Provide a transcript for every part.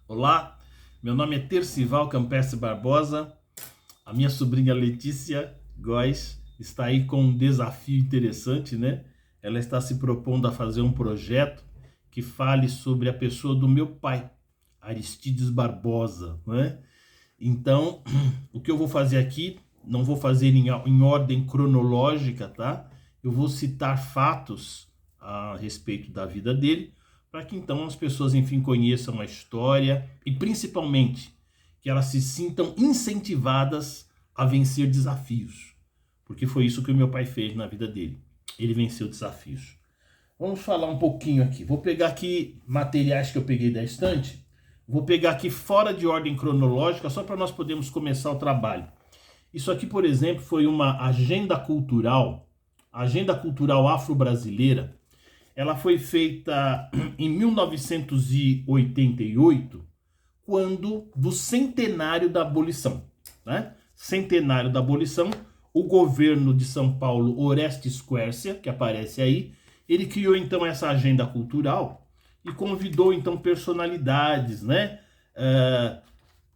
Olá, meu nome é Tercival Campestre Barbosa. A minha sobrinha Letícia Góes está aí com um desafio interessante, né? Ela está se propondo a fazer um projeto que fale sobre a pessoa do meu pai, Aristides Barbosa, né? Então, o que eu vou fazer aqui, não vou fazer em ordem cronológica, tá? Eu vou citar fatos a respeito da vida dele, para que então as pessoas, enfim, conheçam a história e principalmente que elas se sintam incentivadas a vencer desafios. Porque foi isso que o meu pai fez na vida dele. Ele venceu desafios. Vamos falar um pouquinho aqui. Vou pegar aqui materiais que eu peguei da estante. Vou pegar aqui fora de ordem cronológica, só para nós podermos começar o trabalho. Isso aqui, por exemplo, foi uma agenda cultural afro-brasileira. Ela foi feita em 1988, quando do centenário da abolição, né? Centenário da abolição, o governo de São Paulo, Orestes Quércia, que aparece aí, ele criou então essa agenda cultural e convidou então personalidades, né,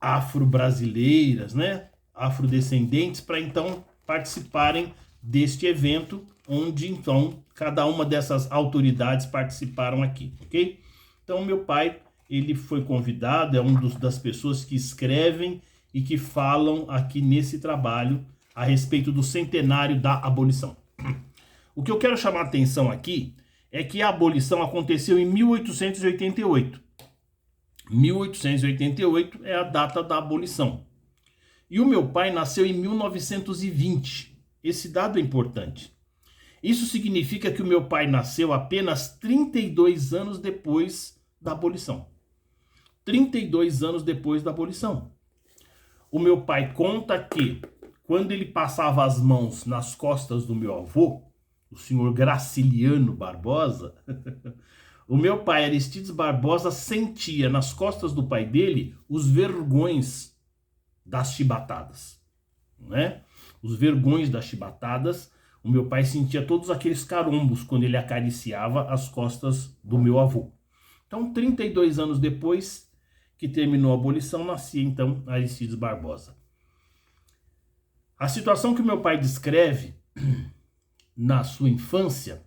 afro-brasileiras, né, afrodescendentes, para então participarem deste evento, onde então cada uma dessas autoridades participaram aqui, ok? Então meu pai, ele foi convidado, é das pessoas que escrevem e que falam aqui nesse trabalho a respeito do centenário da abolição. O que eu quero chamar a atenção aqui é que a abolição aconteceu em 1888. 1888 é a data da abolição. E o meu pai nasceu em 1920. Esse dado é importante. Isso significa que o meu pai nasceu apenas 32 anos depois da abolição. 32 anos depois da abolição. O meu pai conta que, quando ele passava as mãos nas costas do meu avô, o senhor Graciliano Barbosa, o meu pai, Aristides Barbosa, sentia nas costas do pai dele os vergões das chibatadas, né? Os vergões das chibatadas. O meu pai sentia todos aqueles carombos quando ele acariciava as costas do meu avô. Então, 32 anos depois que terminou a abolição, nascia então Aristides Barbosa. A situação que o meu pai descreve na sua infância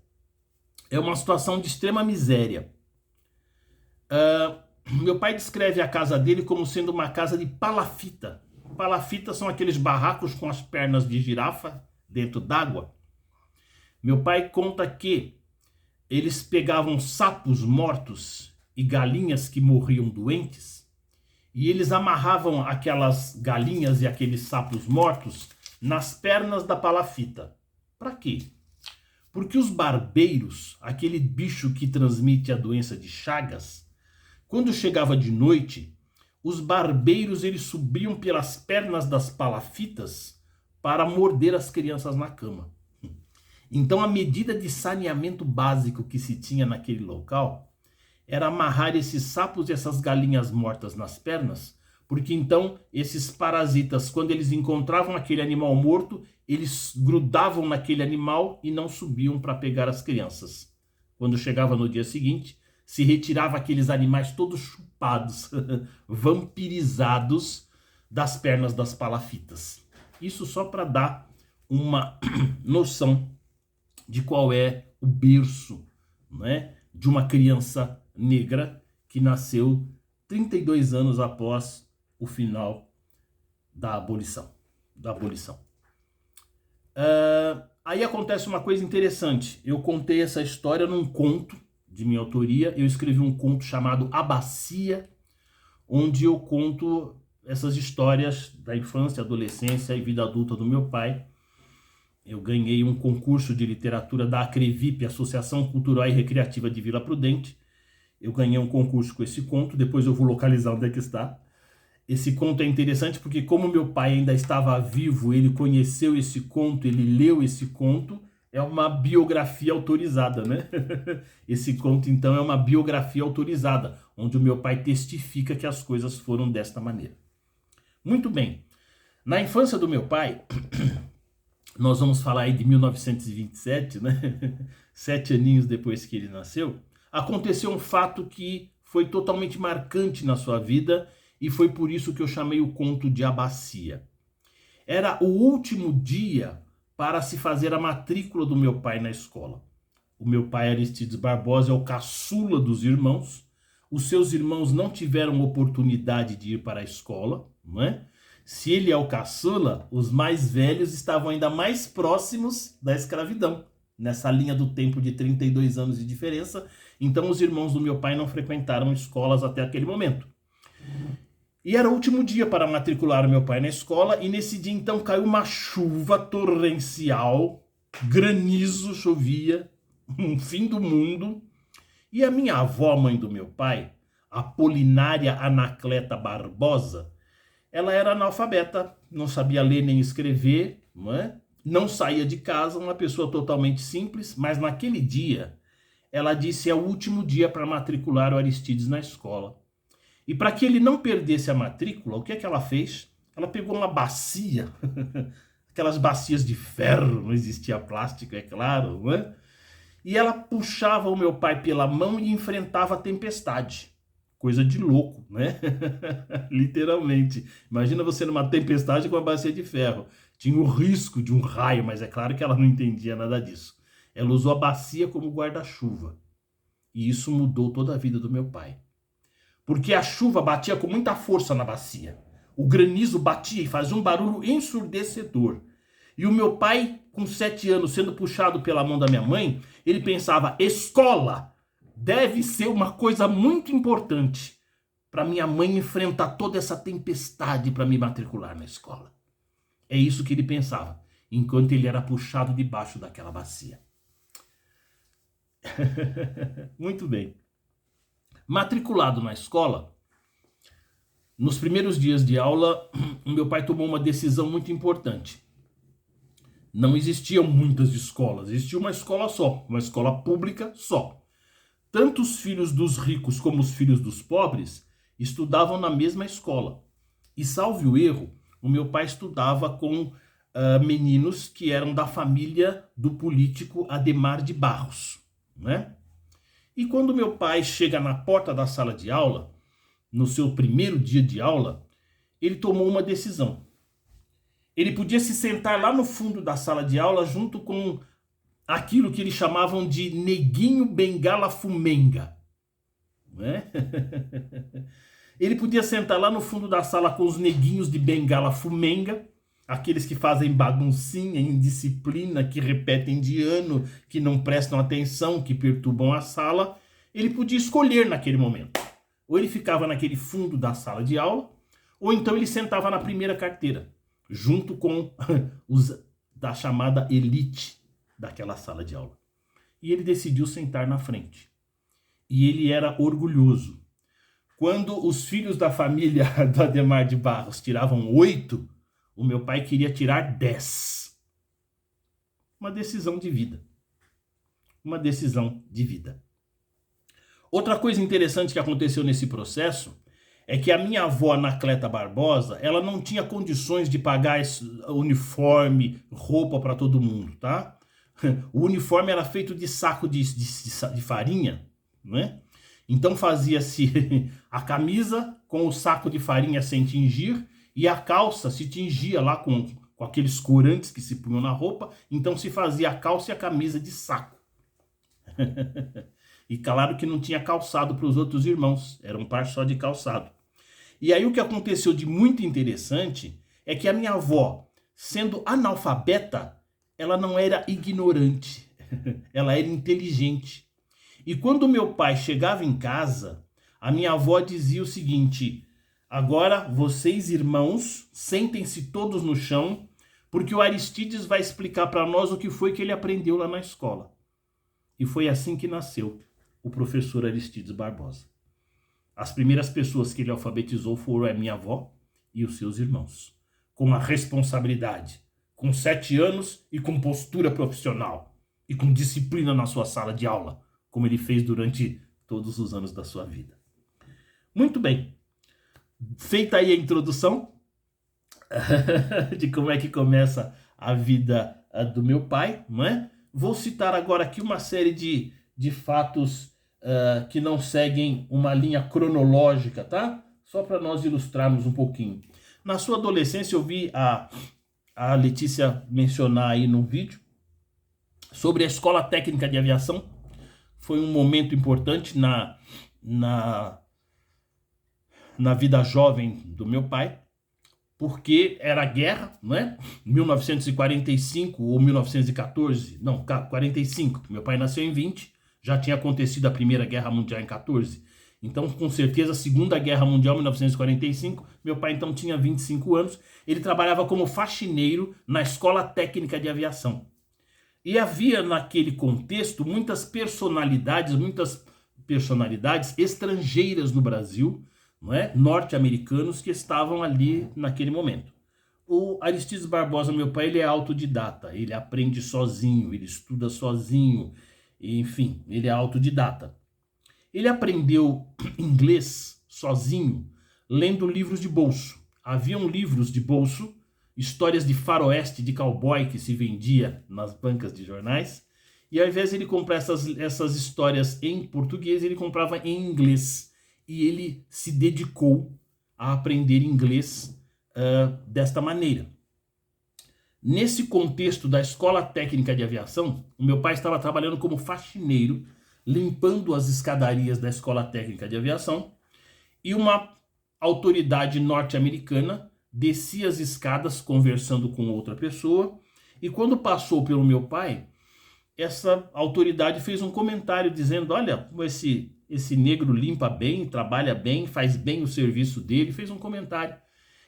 é uma situação de extrema miséria. Meu pai descreve a casa dele como sendo uma casa de palafita. Palafita são aqueles barracos com as pernas de girafa dentro d'água. Meu pai conta que eles pegavam sapos mortos e galinhas que morriam doentes, e eles amarravam aquelas galinhas e aqueles sapos mortos nas pernas da palafita. Para quê? Porque os barbeiros, aquele bicho que transmite a doença de Chagas, quando chegava de noite, os barbeiros eles subiam pelas pernas das palafitas para morder as crianças na cama. Então a medida de saneamento básico que se tinha naquele local era amarrar esses sapos e essas galinhas mortas nas pernas, porque então esses parasitas, quando eles encontravam aquele animal morto, eles grudavam naquele animal e não subiam para pegar as crianças. Quando chegava no dia seguinte, se retirava aqueles animais todos chupados, vampirizados das pernas das palafitas. Isso só para dar uma noção de qual é o berço, né, de uma criança negra que nasceu 32 anos após o final da abolição. Aí acontece uma coisa interessante. Eu contei essa história num conto de minha autoria. Eu escrevi um conto chamado A Bacia, onde eu conto essas histórias da infância, adolescência e vida adulta do meu pai. Eu ganhei um concurso de literatura da Acrevip, Associação Cultural e Recreativa de Vila Prudente. Eu ganhei um concurso com esse conto, depois eu vou localizar onde é que está. Esse conto é interessante porque, como meu pai ainda estava vivo, ele conheceu esse conto, ele leu esse conto, é uma biografia autorizada, né? Esse conto, então, é uma biografia autorizada, onde o meu pai testifica que as coisas foram desta maneira. Muito bem. Na infância do meu pai, nós vamos falar aí de 1927, né? 7 aninhos depois que ele nasceu, aconteceu um fato que foi totalmente marcante na sua vida e foi por isso que eu chamei o conto de A Bacia. Era o último dia para se fazer a matrícula do meu pai na escola. O meu pai, Aristides Barbosa, é o caçula dos irmãos. Os seus irmãos não tiveram oportunidade de ir para a escola, não é? Se ele é o caçula, os mais velhos estavam ainda mais próximos da escravidão, nessa linha do tempo de 32 anos de diferença. Então os irmãos do meu pai não frequentaram escolas até aquele momento. E era o último dia para matricular o meu pai na escola, e nesse dia então caiu uma chuva torrencial, granizo chovia, um fim do mundo. E a minha avó, mãe do meu pai, Apolinária Anacleta Barbosa, ela era analfabeta, não sabia ler nem escrever, não saía de casa, uma pessoa totalmente simples, mas naquele dia ela disse é o último dia para matricular o Aristides na escola. E para que ele não perdesse a matrícula, o que é que ela fez? Ela pegou uma bacia, aquelas bacias de ferro, não existia plástico, é claro, não é? E ela puxava o meu pai pela mão e enfrentava a tempestade. Coisa de louco, né? Literalmente. Imagina você numa tempestade com a bacia de ferro. Tinha o risco de um raio, mas é claro que ela não entendia nada disso. Ela usou a bacia como guarda-chuva. E isso mudou toda a vida do meu pai. Porque a chuva batia com muita força na bacia. O granizo batia e fazia um barulho ensurdecedor. E o meu pai, com 7 anos, sendo puxado pela mão da minha mãe, ele pensava, escola deve ser uma coisa muito importante para minha mãe enfrentar toda essa tempestade para me matricular na escola. É isso que ele pensava, enquanto ele era puxado debaixo daquela bacia. Muito bem. Matriculado na escola, nos primeiros dias de aula, o meu pai tomou uma decisão muito importante. Não existiam muitas escolas, existia uma escola só, uma escola pública só. Tanto os filhos dos ricos como os filhos dos pobres estudavam na mesma escola. E salve o erro, o meu pai estudava com meninos que eram da família do político Adhemar de Barros, né? E quando meu pai chega na porta da sala de aula, no seu primeiro dia de aula, ele tomou uma decisão. Ele podia se sentar lá no fundo da sala de aula junto com aquilo que eles chamavam de neguinho bengala fumenga, né? Ele podia sentar lá no fundo da sala com os neguinhos de bengala fumenga, aqueles que fazem baguncinha, indisciplina, que repetem de ano, que não prestam atenção, que perturbam a sala. Ele podia escolher naquele momento. Ou ele ficava naquele fundo da sala de aula, ou então ele sentava na primeira carteira, junto com os da chamada elite daquela sala de aula. E ele decidiu sentar na frente. E ele era orgulhoso. Quando os filhos da família do Adhemar de Barros tiravam 8, o meu pai queria tirar 10. Uma decisão de vida. Uma decisão de vida. Outra coisa interessante que aconteceu nesse processo é que a minha avó, Anacleta Barbosa, ela não tinha condições de pagar uniforme, roupa para todo mundo, tá? O uniforme era feito de saco de farinha, né? Então fazia-se a camisa com o saco de farinha sem tingir e a calça se tingia lá com aqueles corantes que se punham na roupa. Então se fazia a calça e a camisa de saco. E claro que não tinha calçado para os outros irmãos, era um par só de calçado. E aí o que aconteceu de muito interessante é que a minha avó, sendo analfabeta, ela não era ignorante, ela era inteligente. E quando meu pai chegava em casa, a minha avó dizia o seguinte: agora vocês irmãos, sentem-se todos no chão, porque o Aristides vai explicar para nós o que foi que ele aprendeu lá na escola. E foi assim que nasceu o professor Aristides Barbosa. As primeiras pessoas que ele alfabetizou foram a minha avó e os seus irmãos, com a responsabilidade, com 7 anos e com postura profissional, e com disciplina na sua sala de aula, como ele fez durante todos os anos da sua vida. Muito bem, feita aí a introdução de como é que começa a vida do meu pai, não é? Vou citar agora aqui uma série de fatos que não seguem uma linha cronológica, tá? Só para nós ilustrarmos um pouquinho. Na sua adolescência eu vi a Letícia mencionar aí no vídeo sobre a Escola Técnica de Aviação. Foi um momento importante na vida jovem do meu pai, porque era guerra, né? 1945 ou 1914, não, 45, meu pai nasceu em 20, já tinha acontecido a Primeira Guerra Mundial em 14. Então, com certeza, a Segunda Guerra Mundial, 1945, meu pai então tinha 25 anos, ele trabalhava como faxineiro na Escola Técnica de Aviação. E havia naquele contexto muitas personalidades estrangeiras no Brasil, não é? Norte-americanos que estavam ali naquele momento. O Aristides Barbosa, meu pai, ele é autodidata, ele aprende sozinho, ele estuda sozinho, enfim, ele é autodidata. Ele aprendeu inglês sozinho, lendo livros de bolso. Haviam livros de bolso, histórias de faroeste, de cowboy que se vendia nas bancas de jornais. E ao invés de ele comprar essas histórias em português, ele comprava em inglês. E ele se dedicou a aprender inglês desta maneira. Nesse contexto da Escola Técnica de Aviação, o meu pai estava trabalhando como faxineiro, limpando as escadarias da Escola Técnica de Aviação, e uma autoridade norte-americana descia as escadas conversando com outra pessoa, e quando passou pelo meu pai, essa autoridade fez um comentário dizendo: olha, esse negro limpa bem, trabalha bem, faz bem o serviço dele, fez um comentário.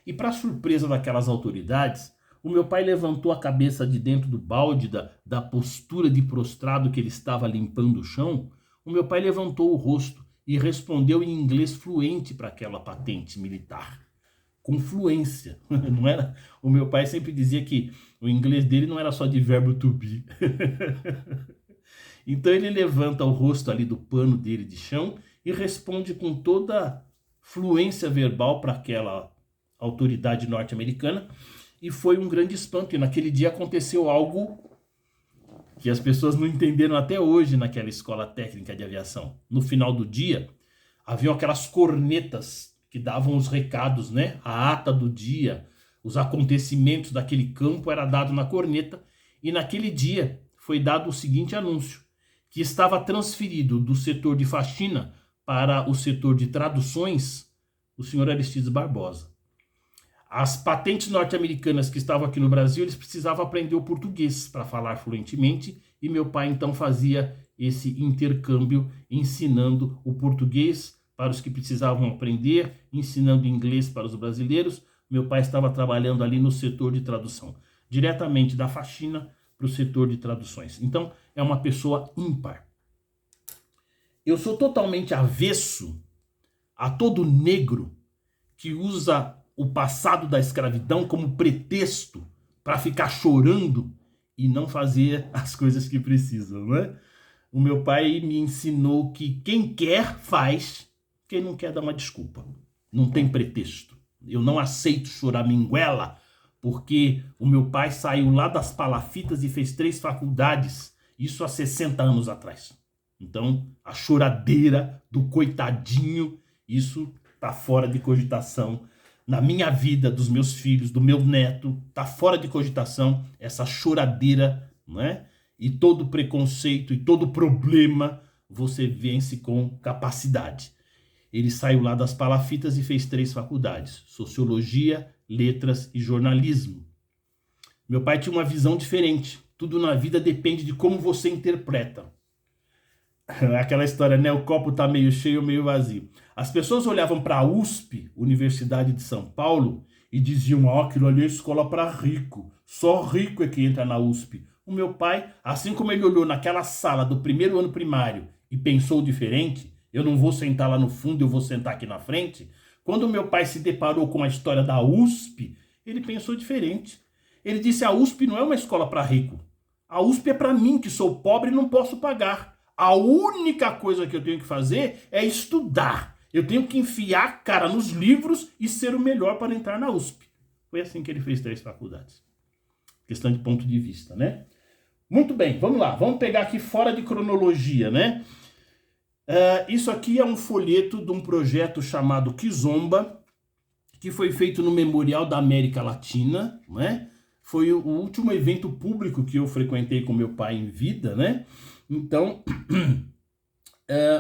E para surpresa daquelas autoridades, o meu pai levantou a cabeça de dentro do balde, da postura de prostrado que ele estava limpando o chão. O meu pai levantou o rosto e respondeu em inglês fluente para aquela patente militar. Com fluência, não era? O meu pai sempre dizia que o inglês dele não era só de verbo to be. Então ele levanta o rosto ali do pano dele de chão e responde com toda fluência verbal para aquela autoridade norte-americana. E foi um grande espanto. E naquele dia aconteceu algo que as pessoas não entenderam até hoje naquela Escola Técnica de Aviação. No final do dia, haviam aquelas cornetas que davam os recados, né? A ata do dia, os acontecimentos daquele campo era dado na corneta. E naquele dia foi dado o seguinte anúncio: que estava transferido do setor de faxina para o setor de traduções o senhor Aristides Barbosa. As patentes norte-americanas que estavam aqui no Brasil, eles precisavam aprender o português para falar fluentemente, e meu pai então fazia esse intercâmbio, ensinando o português para os que precisavam aprender, ensinando inglês para os brasileiros. Meu pai estava trabalhando ali no setor de tradução, diretamente da faxina para o setor de traduções. Então, é uma pessoa ímpar. Eu sou totalmente avesso a todo negro que usa o passado da escravidão como pretexto para ficar chorando e não fazer as coisas que precisam, né? O meu pai me ensinou que quem quer, faz, quem não quer dá uma desculpa. Não tem pretexto. Eu não aceito choraminguela, porque o meu pai saiu lá das palafitas e fez 3 faculdades, isso há 60 anos atrás. Então, a choradeira do coitadinho, isso tá fora de cogitação. Na minha vida, dos meus filhos, do meu neto, tá fora de cogitação essa choradeira, não é? E todo preconceito e todo problema você vence com capacidade. Ele saiu lá das palafitas e fez 3 faculdades: sociologia, letras e jornalismo. Meu pai tinha uma visão diferente. Tudo na vida depende de como você interpreta. Aquela história, né? O copo tá meio cheio ou meio vazio. As pessoas olhavam para a USP, Universidade de São Paulo, e diziam: ó, aquilo ali é escola para rico. Só rico é que entra na USP. O meu pai, assim como ele olhou naquela sala do primeiro ano primário e pensou diferente, eu não vou sentar lá no fundo, eu vou sentar aqui na frente. Quando o meu pai se deparou com a história da USP, ele pensou diferente. Ele disse: a USP não é uma escola para rico. A USP é para mim, que sou pobre e não posso pagar. A única coisa que eu tenho que fazer é estudar. Eu tenho que enfiar a cara nos livros e ser o melhor para entrar na USP. Foi assim que ele fez 3 faculdades. Questão de ponto de vista, né? Muito bem, vamos lá. Vamos pegar aqui fora de cronologia, né? Isso aqui é um folheto de um projeto chamado Kizomba, que foi feito no Memorial da América Latina, né? Foi o último evento público que eu frequentei com meu pai em vida, né? Então,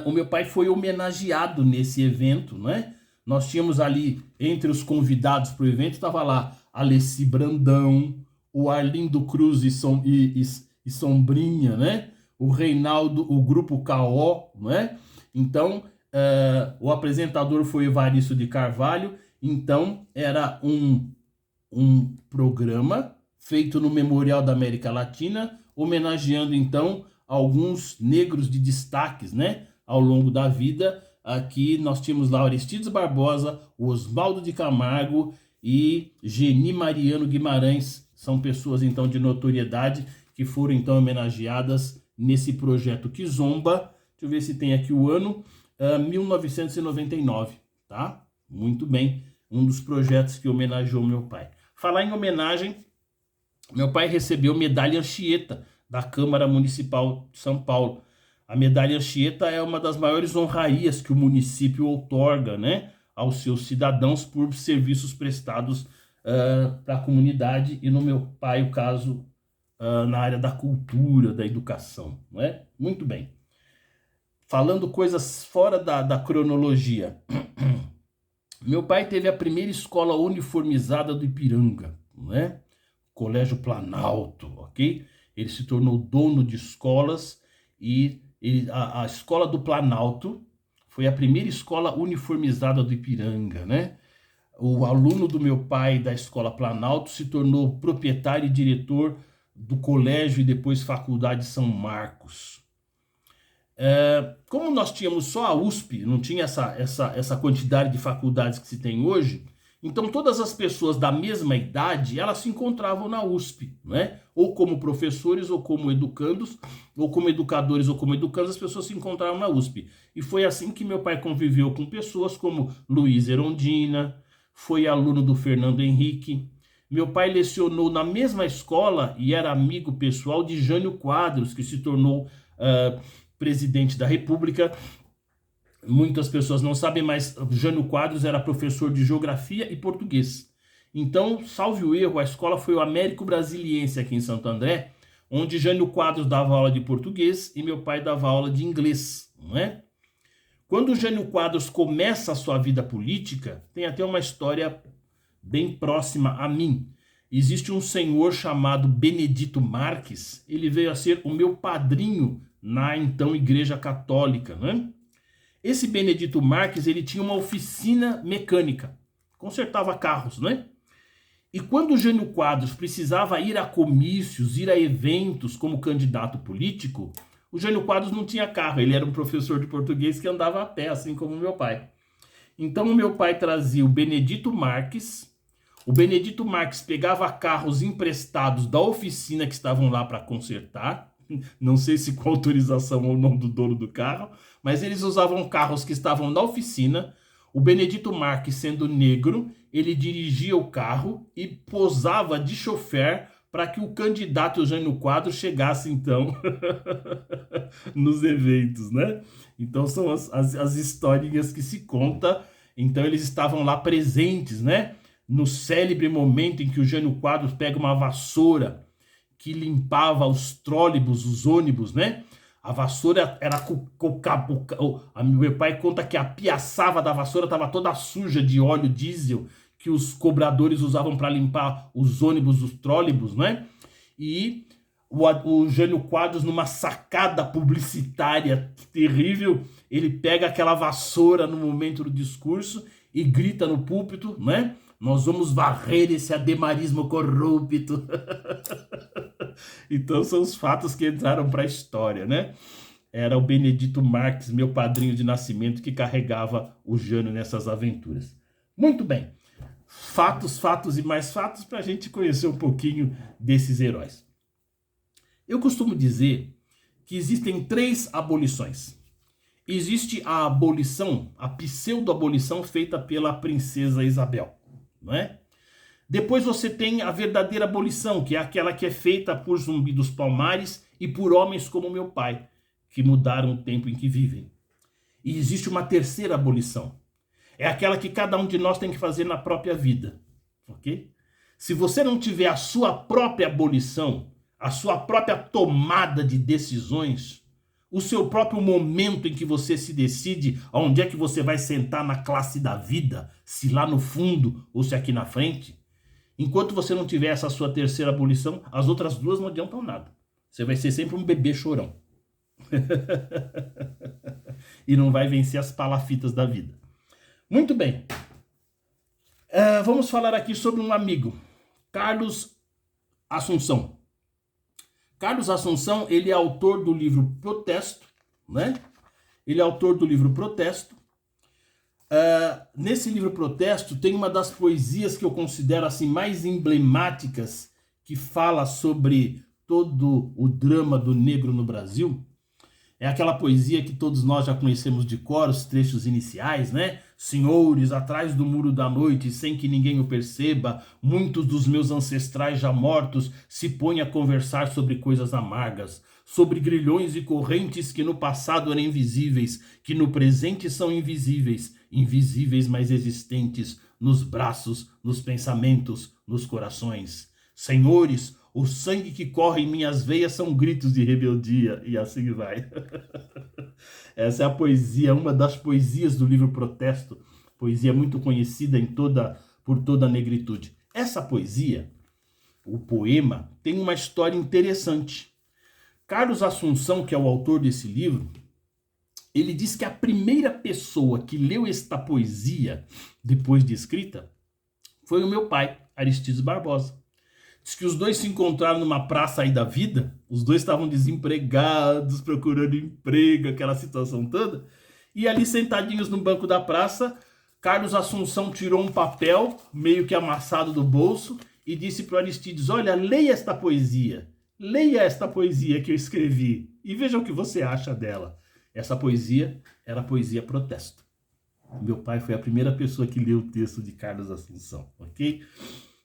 o meu pai foi homenageado nesse evento, né? Nós tínhamos ali, entre os convidados para o evento, estava lá Alessi Brandão, o Arlindo Cruz e Sombrinha, né? O Reinaldo, o Grupo KO, né? Então, o apresentador foi Evaristo de Carvalho. Então, era um programa feito no Memorial da América Latina, homenageando, então, alguns negros de destaques, né? Ao longo da vida. Aqui nós tínhamos lá Aristides Barbosa, Oswaldo de Camargo e Geni Mariano Guimarães. São pessoas, então, de notoriedade que foram, então, homenageadas nesse projeto Kizomba. Deixa eu ver se tem aqui o ano, 1999, tá? Muito bem, um dos projetos que homenageou meu pai. Falar em homenagem, meu pai recebeu medalha Anchieta da Câmara Municipal de São Paulo. A medalha Anchieta é uma das maiores honrarias que o município outorga, né, aos seus cidadãos por serviços prestados para a comunidade, e no meu pai, o caso, na área da cultura, da educação, não é? Muito bem. Falando coisas fora da cronologia. Meu pai teve a primeira escola uniformizada do Ipiranga, né? Colégio Planalto, ok? Ele se tornou dono de escolas e a escola do Planalto foi a primeira escola uniformizada do Ipiranga, né? O aluno do meu pai da escola Planalto se tornou proprietário e diretor do colégio e depois faculdade São Marcos. Como nós tínhamos só a USP, não tinha essa quantidade de faculdades que se tem hoje, então todas as pessoas da mesma idade, elas se encontravam na USP, né? Ou como professores, ou como educandos, ou como educadores, ou como educandos, as pessoas se encontravam na USP. E foi assim que meu pai conviveu com pessoas como Luiz Erondina, foi aluno do Fernando Henrique. Meu pai lecionou na mesma escola e era amigo pessoal de Jânio Quadros, que se tornou presidente da República. Muitas pessoas não sabem, mas Jânio Quadros era professor de geografia e português. Então, salve o erro, a escola foi o Américo Brasiliense aqui em Santo André, onde Jânio Quadros dava aula de português e meu pai dava aula de inglês, não é? Quando o Jânio Quadros começa a sua vida política, tem até uma história bem próxima a mim. Existe um senhor chamado Benedito Marques, ele veio a ser o meu padrinho na então Igreja Católica, né? Esse Benedito Marques, ele tinha uma oficina mecânica, consertava carros, né? E quando o Jânio Quadros precisava ir a comícios, ir a eventos como candidato político, o Jânio Quadros não tinha carro, ele era um professor de português que andava a pé, assim como o meu pai. Então o meu pai trazia o Benedito Marques pegava carros emprestados da oficina que estavam lá para consertar, não sei se com autorização ou não do dono do carro, mas eles usavam carros que estavam na oficina. O Benedito Marques, sendo negro, ele dirigia o carro e posava de chofer para que o candidato Eugênio Quadros chegasse, então, nos eventos, né? Então, são as historinhas que se conta. Então, eles estavam lá presentes, né? No célebre momento em que o Eugênio Quadros pega uma vassoura que limpava os trólebus, os ônibus, né? A vassoura era meu pai conta que a piaçava da vassoura estava toda suja de óleo diesel que os cobradores usavam para limpar os ônibus, os trólebus, né? E o Jânio Quadros, numa sacada publicitária terrível, ele pega aquela vassoura no momento do discurso e grita no púlpito, né? Nós vamos varrer esse ademarismo corrupto. Então são os fatos que entraram para a história, né? Era o Benedito Marques, meu padrinho de nascimento, que carregava o Jânio nessas aventuras. Muito bem. Fatos, fatos e mais fatos para a gente conhecer um pouquinho desses heróis. Eu costumo dizer que existem 3 abolições. Existe a abolição, a pseudo-abolição feita pela princesa Isabel, não é? Depois você tem a verdadeira abolição, que é aquela que é feita por Zumbi dos Palmares e por homens como meu pai, que mudaram o tempo em que vivem. E existe uma terceira abolição. É aquela que cada um de nós tem que fazer na própria vida, ok? Se você não tiver a sua própria abolição, a sua própria tomada de decisões, o seu próprio momento em que você se decide onde é que você vai sentar na classe da vida, se lá no fundo ou se aqui na frente, enquanto você não tiver essa sua terceira abolição, as outras duas não adiantam nada. Você vai ser sempre um bebê chorão. E não vai vencer as palafitas da vida. Muito bem. Vamos falar aqui sobre um amigo, Carlos Assunção. Carlos Assunção, ele é autor do livro Protesto, né? Ele é autor do livro Protesto. Nesse livro Protesto tem uma das poesias que eu considero assim mais emblemáticas, que fala sobre todo o drama do negro no Brasil. É aquela poesia que todos nós já conhecemos de cor, os trechos iniciais, né? Senhores, atrás do muro da noite, sem que ninguém o perceba, muitos dos meus ancestrais já mortos se põem a conversar sobre coisas amargas, sobre grilhões e correntes que no passado eram invisíveis, que no presente são invisíveis, invisíveis mas existentes nos braços, nos pensamentos, nos corações. Senhores, o sangue que corre em minhas veias são gritos de rebeldia, e assim vai. Essa é a poesia, uma das poesias do livro Protesto, poesia muito conhecida por toda a negritude. Essa poesia, o poema, tem uma história interessante. Carlos Assunção, que é o autor desse livro, ele diz que a primeira pessoa que leu esta poesia, depois de escrita, foi o meu pai, Aristides Barbosa. Diz que os dois se encontraram numa praça aí da vida, os dois estavam desempregados, procurando emprego, aquela situação toda, e ali sentadinhos no banco da praça, Carlos Assunção tirou um papel, meio que amassado do bolso, e disse para o Aristides, olha, leia esta poesia que eu escrevi, e veja o que você acha dela. Essa poesia era a poesia Protesto. Meu pai foi a primeira pessoa que leu o texto de Carlos Assunção, ok?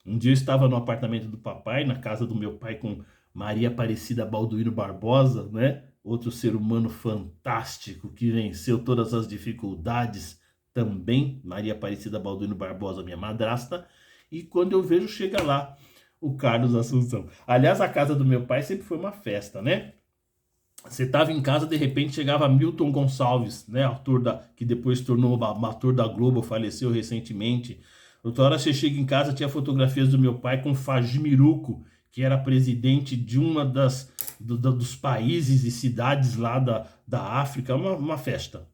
Um dia eu estava no apartamento do papai, na casa do meu pai, com Maria Aparecida Balduino Barbosa, né? Outro ser humano fantástico que venceu todas as dificuldades também. Maria Aparecida Balduino Barbosa, minha madrasta. E quando eu vejo, chega lá o Carlos Assunção. Aliás, a casa do meu pai sempre foi uma festa, né? Você estava em casa, de repente chegava Milton Gonçalves, né? Que depois se tornou ator da Globo, faleceu recentemente. Outra hora você chega em casa, tinha fotografias do meu pai com Fajimiruco, que era presidente de uma dos países e cidades lá da África, uma festa.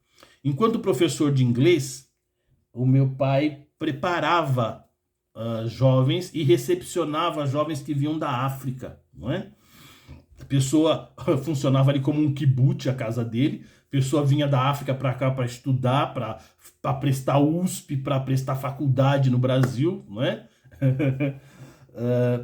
Enquanto professor de inglês, o meu pai preparava jovens e recepcionava jovens que vinham da África, não é? A pessoa funcionava ali como um kibute, a casa dele. A pessoa vinha da África para cá para estudar, para prestar USP, para prestar faculdade no Brasil, não é?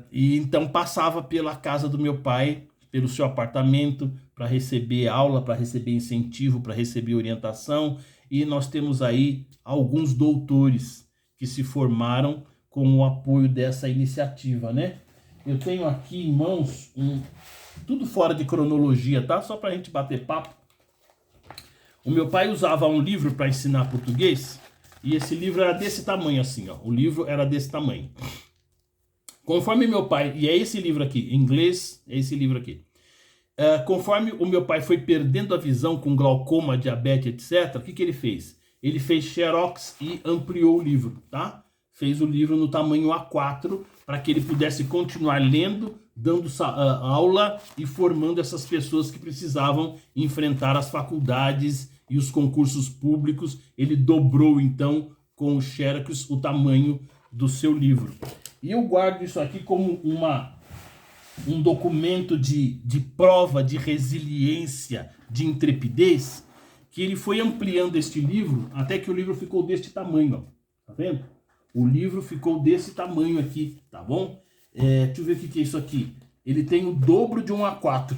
E então passava pela casa do meu pai, pelo seu apartamento, para receber aula, para receber incentivo, para receber orientação. E nós temos aí alguns doutores que se formaram com o apoio dessa iniciativa, né? Eu tenho aqui em mãos tudo fora de cronologia, tá? Só pra gente bater papo. O meu pai usava um livro para ensinar português, e esse livro era desse tamanho assim, ó. O livro era desse tamanho. Conforme meu pai, e é esse livro aqui, em inglês, é esse livro aqui. Conforme o meu pai foi perdendo a visão com glaucoma, diabetes, etc., o que ele fez? Ele fez xerox e ampliou o livro, tá? Fez o livro no tamanho A4 para que ele pudesse continuar lendo, dando aula e formando essas pessoas que precisavam enfrentar as faculdades e os concursos públicos. Ele dobrou, então, com o xerox, o tamanho do seu livro. E eu guardo isso aqui como um documento de prova, de resiliência, de intrepidez, que ele foi ampliando este livro até que o livro ficou deste tamanho, ó. Tá vendo? O livro ficou desse tamanho aqui, tá bom? Deixa eu ver o que é isso aqui. Ele tem o dobro de um A4.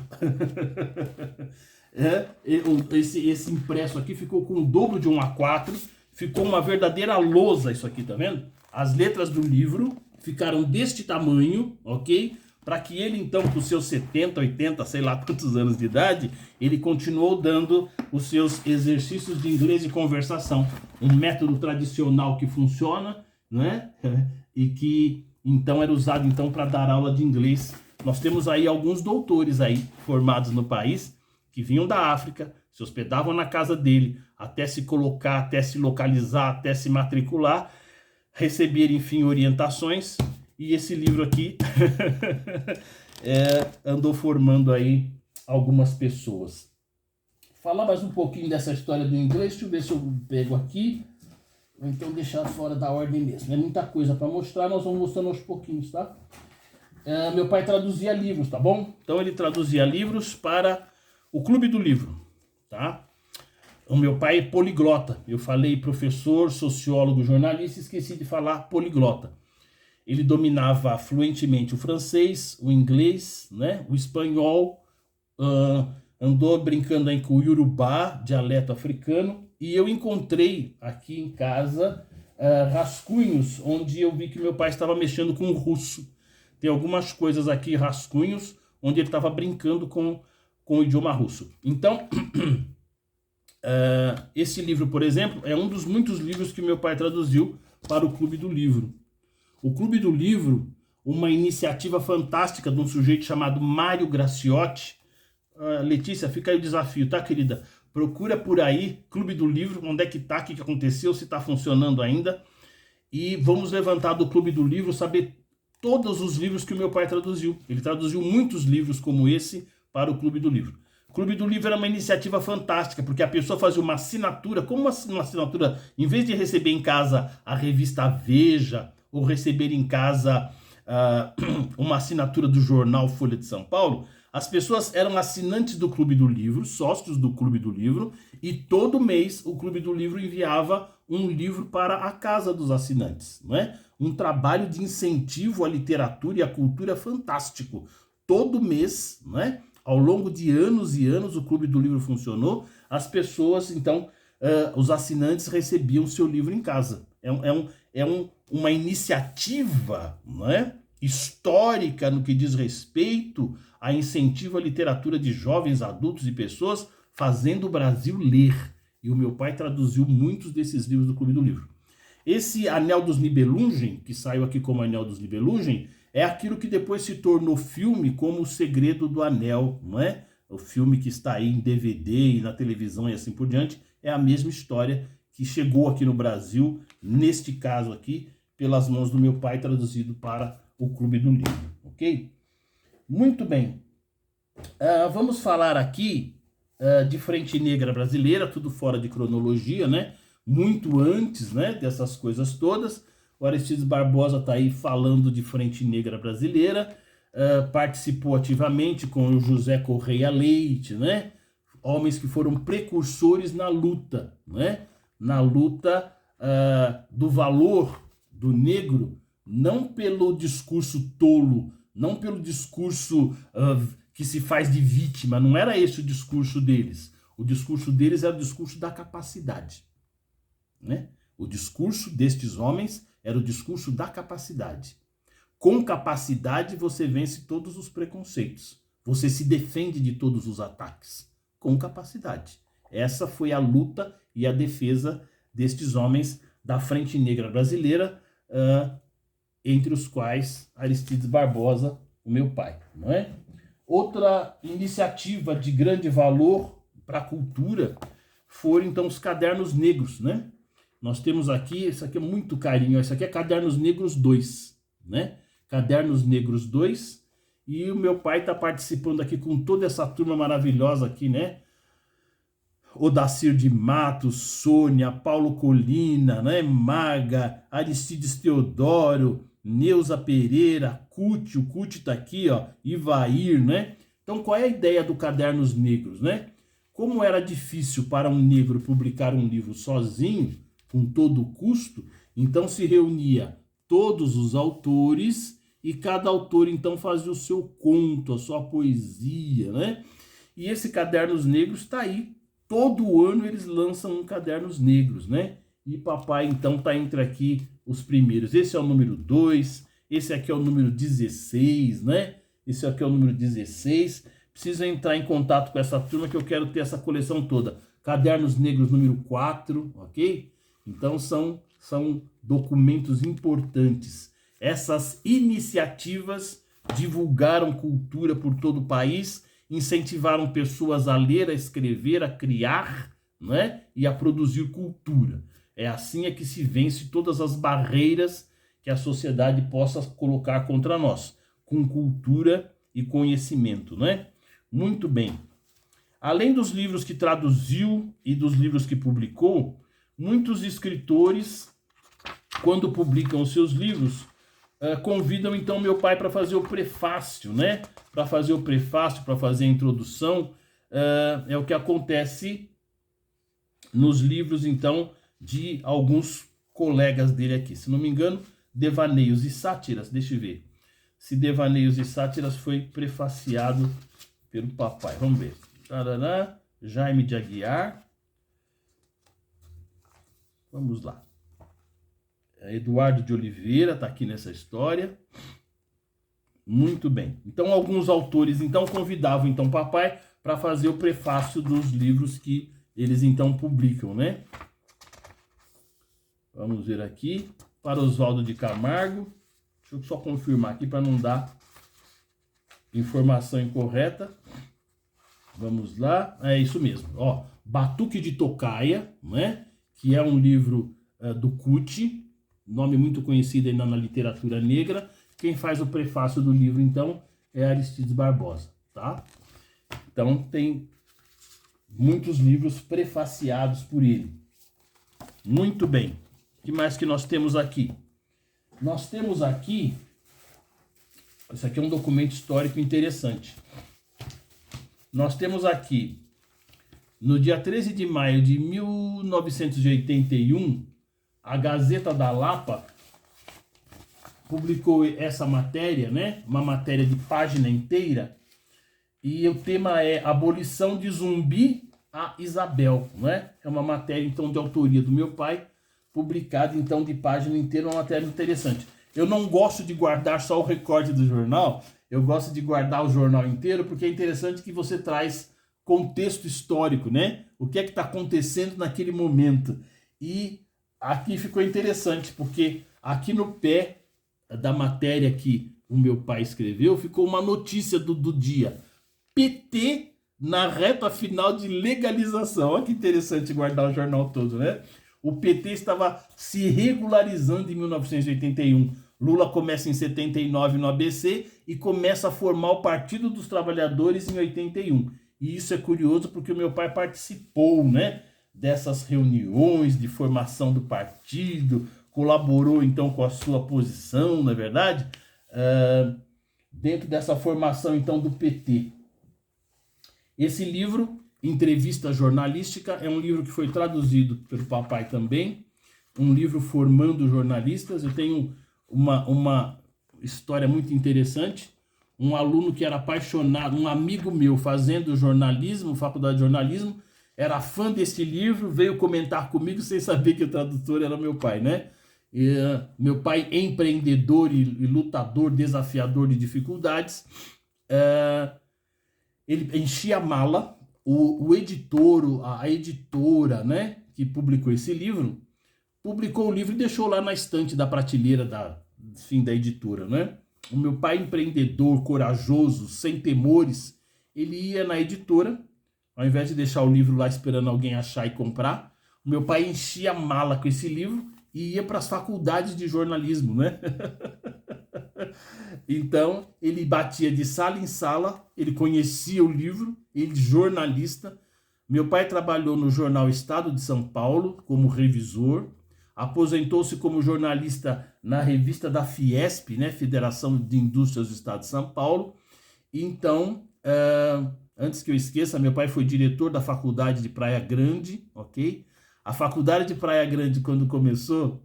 Esse impresso aqui ficou com o dobro de um A4. Ficou uma verdadeira lousa isso aqui, tá vendo? As letras do livro ficaram deste tamanho, ok? para que ele então, com seus 70, 80, sei lá quantos anos de idade, ele continuou dando os seus exercícios de inglês e conversação. Um método tradicional que funciona, né? E que então era usado então para dar aula de inglês. Nós temos aí alguns doutores aí formados no país que vinham da África, se hospedavam na casa dele, até se colocar, até se localizar, até se matricular, receber, enfim, orientações. E esse livro aqui andou formando aí algumas pessoas. Falar mais um pouquinho dessa história do inglês, deixa eu ver se eu pego aqui, ou então deixar fora da ordem mesmo. É muita coisa para mostrar, nós vamos mostrando aos pouquinhos, tá? Meu pai traduzia livros, tá bom? Então ele traduzia livros para o Clube do Livro, tá? O meu pai é poliglota. Eu falei professor, sociólogo, jornalista, esqueci de falar poliglota. Ele dominava fluentemente o francês, o inglês, né, o espanhol, andou brincando aí com o iorubá, dialeto africano, e eu encontrei aqui em casa rascunhos onde eu vi que meu pai estava mexendo com o russo. Tem algumas coisas aqui, rascunhos, onde ele estava brincando com o idioma russo. Então, esse livro, por exemplo, é um dos muitos livros que meu pai traduziu para o Clube do Livro. O Clube do Livro, uma iniciativa fantástica de um sujeito chamado Mário Graciotti. Letícia, fica aí o desafio, tá, querida? Procura por aí, Clube do Livro, onde é que tá, o que aconteceu, se tá funcionando ainda. E vamos levantar do Clube do Livro, saber todos os livros que o meu pai traduziu. Ele traduziu muitos livros como esse para o Clube do Livro. O Clube do Livro era uma iniciativa fantástica, porque a pessoa fazia uma assinatura, como uma assinatura, em vez de receber em casa a revista Veja, ou receber em casa uma assinatura do jornal Folha de São Paulo, as pessoas eram assinantes do Clube do Livro, sócios do Clube do Livro, e todo mês o Clube do Livro enviava um livro para a casa dos assinantes, não é? Um trabalho de incentivo à literatura e à cultura fantástico. Todo mês, não é? Ao longo de anos e anos o Clube do Livro funcionou, as pessoas, então, os assinantes recebiam seu livro em casa. Uma iniciativa, não é? Histórica no que diz respeito a incentivo à literatura de jovens, adultos e pessoas, fazendo o Brasil ler. E o meu pai traduziu muitos desses livros do Clube do Livro. Esse Anel dos Nibelungen, que saiu aqui como Anel dos Nibelungen, é aquilo que depois se tornou filme como O Segredo do Anel, não é? O filme que está aí em DVD e na televisão e assim por diante, é a mesma história que chegou aqui no Brasil, neste caso aqui, pelas mãos do meu pai, traduzido para o Clube do Livro, ok? Muito bem. Vamos falar aqui de Frente Negra Brasileira, tudo fora de cronologia, né? Muito antes, né, dessas coisas todas. O Aristides Barbosa está aí falando de Frente Negra Brasileira, participou ativamente com o José Correia Leite, né? Homens que foram precursores na luta, né? Na luta do valor do negro, não pelo discurso tolo, não pelo discurso que se faz de vítima, não era esse o discurso deles. O discurso deles era o discurso da capacidade, né? O discurso destes homens era o discurso da capacidade. Com capacidade você vence todos os preconceitos, você se defende de todos os ataques, com capacidade. Essa foi a luta e a defesa destes homens da Frente Negra Brasileira, entre os quais Aristides Barbosa, o meu pai, não é? Outra iniciativa de grande valor para a cultura foram então os Cadernos Negros, né? Nós temos aqui, isso aqui é muito carinho, isso aqui é Cadernos Negros 2, né? Cadernos Negros 2, e o meu pai está participando aqui com toda essa turma maravilhosa aqui, né? Odacir de Matos, Sônia, Paulo Colina, né? Maga, Aristides Teodoro, Neuza Pereira, Cuti, o Cuti está aqui, ó, Ivair, né? Então qual é a ideia do Cadernos Negros, né? Como era difícil para um negro publicar um livro sozinho, com todo o custo, então se reunia todos os autores e cada autor então fazia o seu conto, a sua poesia, né? E esse Cadernos Negros está aí. Todo ano eles lançam um Cadernos Negros, né? E papai então está entre aqui os primeiros. Esse é o número 2, esse aqui é o número 16, né? Esse aqui é o número 16. Preciso entrar em contato com essa turma que eu quero ter essa coleção toda. Cadernos Negros número 4, ok? Então são documentos importantes. Essas iniciativas divulgaram cultura por todo o país, incentivaram pessoas a ler, a escrever, a criar, né? E a produzir cultura. É assim que se vence todas as barreiras que a sociedade possa colocar contra nós, com cultura e conhecimento, né? Muito bem. Além dos livros que traduziu e dos livros que publicou, muitos escritores, quando publicam os seus livros, convidam então meu pai para fazer o prefácio, né? Para fazer o prefácio, para fazer a introdução. É o que acontece nos livros, então, de alguns colegas dele aqui. Se não me engano, Devaneios e Sátiras, deixa eu ver. Se Devaneios e Sátiras foi prefaciado pelo papai. Vamos ver. Tarará, Jaime de Aguiar. Vamos lá. Eduardo de Oliveira está aqui nessa história. Muito bem. Então, alguns autores então convidavam então papai para fazer o prefácio dos livros que eles então publicam, né? Vamos ver aqui. Para Oswaldo de Camargo. Deixa eu só confirmar aqui para não dar informação incorreta. Vamos lá. É isso mesmo. Ó, Batuque de Tocaia, né? Que é um livro do Cuti, nome muito conhecido ainda na literatura negra. Quem faz o prefácio do livro, então, é Aristides Barbosa, tá? Então, tem muitos livros prefaciados por ele. Muito bem. O que mais que nós temos aqui? Nós temos aqui... Esse aqui é um documento histórico interessante. Nós temos aqui, no dia 13 de maio de 1981, a Gazeta da Lapa publicou essa matéria, né? Uma matéria de página inteira. E o tema é Abolição de Zumbi a Isabel, né? É uma matéria, então, de autoria do meu pai, publicada, então, de página inteira, uma matéria interessante. Eu não gosto de guardar só o recorte do jornal, eu gosto de guardar o jornal inteiro, porque é interessante que você traz contexto histórico, né? O que é que está acontecendo naquele momento. E aqui ficou interessante, porque aqui no pé da matéria que o meu pai escreveu, ficou uma notícia do dia. PT na reta final de legalização. Olha que interessante guardar o jornal todo, né? O PT estava se regularizando em 1981. Lula começa em 79 no ABC e começa a formar o Partido dos Trabalhadores em 81. E isso é curioso porque o meu pai participou, né, dessas reuniões de formação do partido, colaborou então com a sua posição, não é verdade? Dentro dessa formação então do PT. Esse livro, Entrevista Jornalística, é um livro que foi traduzido pelo papai também, um livro formando jornalistas. Eu tenho uma história muito interessante. Um aluno que era apaixonado, um amigo meu fazendo jornalismo, faculdade de jornalismo, era fã desse livro, veio comentar comigo sem saber que o tradutor era meu pai, né? E, meu pai, empreendedor e lutador, desafiador de dificuldades, ele enchia a mala. O editor, a editora, né, que publicou esse livro, publicou o livro e deixou lá na estante da prateleira da editora, né? O meu pai, empreendedor, corajoso, sem temores, ele ia na editora, ao invés de deixar o livro lá esperando alguém achar e comprar, o meu pai enchia a mala com esse livro e ia para as faculdades de jornalismo, né? Então, ele batia de sala em sala, ele conhecia o livro, ele jornalista. Meu pai trabalhou no jornal Estado de São Paulo como revisor, aposentou-se como jornalista na revista da Fiesp, né, Federação de Indústrias do Estado de São Paulo. Então, antes que eu esqueça, meu pai foi diretor da faculdade de Praia Grande, ok? A faculdade de Praia Grande, quando começou,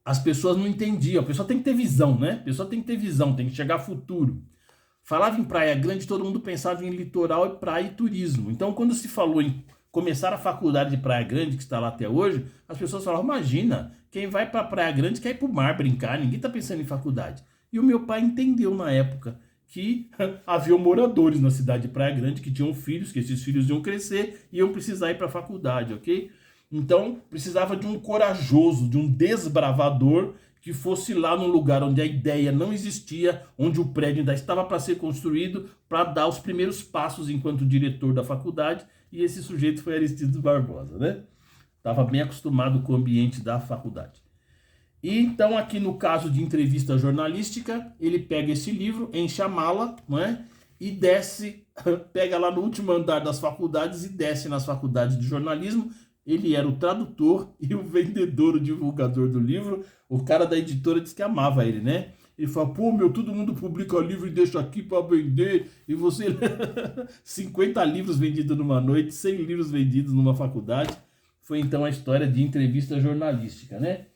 as pessoas não entendiam. A pessoa tem que ter visão, né? A pessoa tem que ter visão, tem que chegar futuro. Falava em Praia Grande, todo mundo pensava em litoral e praia e turismo. Então, quando se falou em começar a faculdade de Praia Grande, que está lá até hoje, as pessoas falavam, imagina, quem vai para Praia Grande quer ir para o mar brincar, ninguém está pensando em faculdade. E o meu pai entendeu na época que haviam moradores na cidade de Praia Grande que tinham filhos, que esses filhos iam crescer e iam precisar ir para a faculdade, ok? Então, precisava de um corajoso, de um desbravador que fosse lá num lugar onde a ideia não existia, onde o prédio ainda estava para ser construído, para dar os primeiros passos enquanto diretor da faculdade, e esse sujeito foi Aristides Barbosa, né? Estava bem acostumado com o ambiente da faculdade. E então, aqui no caso de entrevista jornalística, ele pega esse livro, enche a mala, não é? E desce, pega lá no último andar das faculdades e desce nas faculdades de jornalismo. Ele era o tradutor e o vendedor, o divulgador do livro. O cara da editora disse que amava ele, né? Ele fala, pô, meu, todo mundo publica livro e deixa aqui para vender. E você... 50 livros vendidos numa noite, 100 livros vendidos numa faculdade. Foi então a história de entrevista jornalística, né?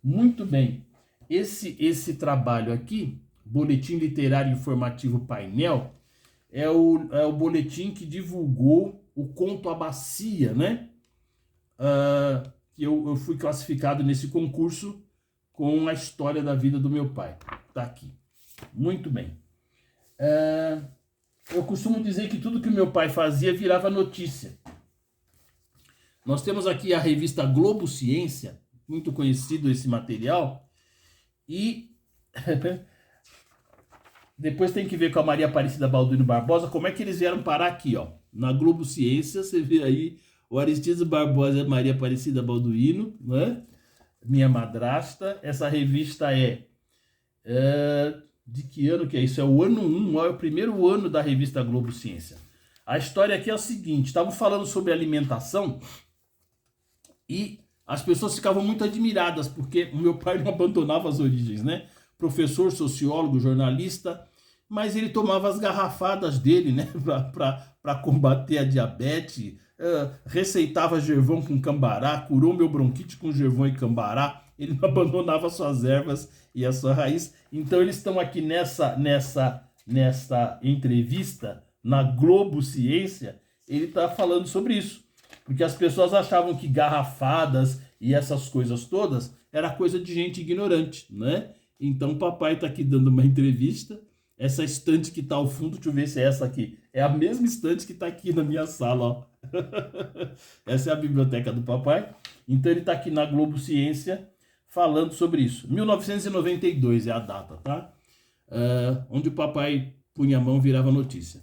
Muito bem. Esse trabalho aqui, Boletim Literário Informativo Painel, é o boletim que divulgou o conto A Bacia, né? Que eu fui classificado nesse concurso com a história da vida do meu pai. Tá aqui. Muito bem. Eu costumo dizer que tudo que o meu pai fazia virava notícia. Nós temos aqui a revista Globo Ciência, muito conhecido esse material, e depois tem que ver com a Maria Aparecida Balduino Barbosa como é que eles vieram parar aqui, ó. Na Globo Ciência, você vê aí o Aristides Barbosa e a Maria Aparecida Balduino, né? Minha madrasta. Essa revista de que ano que é isso? É o ano 1, é o primeiro ano da revista Globo Ciência. A história aqui é o seguinte, estavam falando sobre alimentação e as pessoas ficavam muito admiradas, porque o meu pai não abandonava as origens, né? Professor, sociólogo, jornalista, mas ele tomava as garrafadas dele, né? Para combater a diabetes, receitava gervão com cambará, curou meu bronquite com gervão e cambará. Ele não abandonava suas ervas e a sua raiz. Então eles estão aqui nessa entrevista na Globo Ciência, ele está falando sobre isso. Porque as pessoas achavam que garrafadas e essas coisas todas era coisa de gente ignorante, né? Então o papai está aqui dando uma entrevista. Essa estante que está ao fundo, deixa eu ver se é essa aqui. É a mesma estante que está aqui na minha sala, ó. Essa é a biblioteca do papai. Então ele está aqui na Globo Ciência falando sobre isso. 1992 é a data, tá? Onde o papai punha a mão e virava notícia.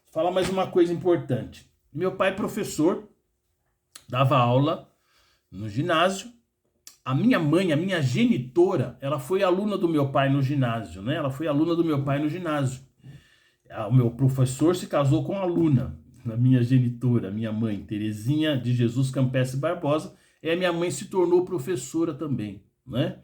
Vou falar mais uma coisa importante. Meu pai, professor, dava aula no ginásio. A minha mãe, a minha genitora, ela foi aluna do meu pai no ginásio, né? Ela foi aluna do meu pai no ginásio. O meu professor se casou com a aluna, a minha genitora, a minha mãe, Terezinha de Jesus Campestre Barbosa, e a minha mãe se tornou professora também, né?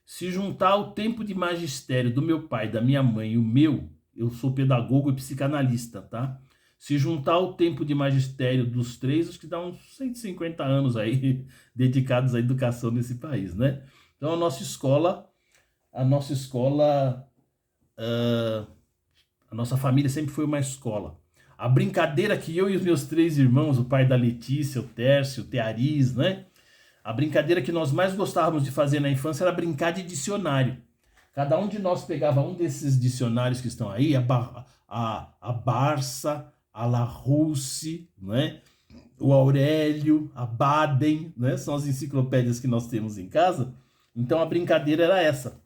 Se juntar o tempo de magistério do meu pai, da minha mãe e o meu, eu sou pedagogo e psicanalista, tá? Se juntar o tempo de magistério dos três, acho que dá uns 150 anos aí dedicados à educação nesse país, né? Então a nossa escola, a nossa família sempre foi uma escola. A brincadeira que eu e os meus 3 irmãos, o pai da Letícia, o Tércio, o Teariz, né? A brincadeira que nós mais gostávamos de fazer na infância era brincar de dicionário. Cada um de nós pegava um desses dicionários que estão aí, a Barça, a Larousse, né? O Aurélio, a Baden, né? São as enciclopédias que nós temos em casa. Então a brincadeira era essa.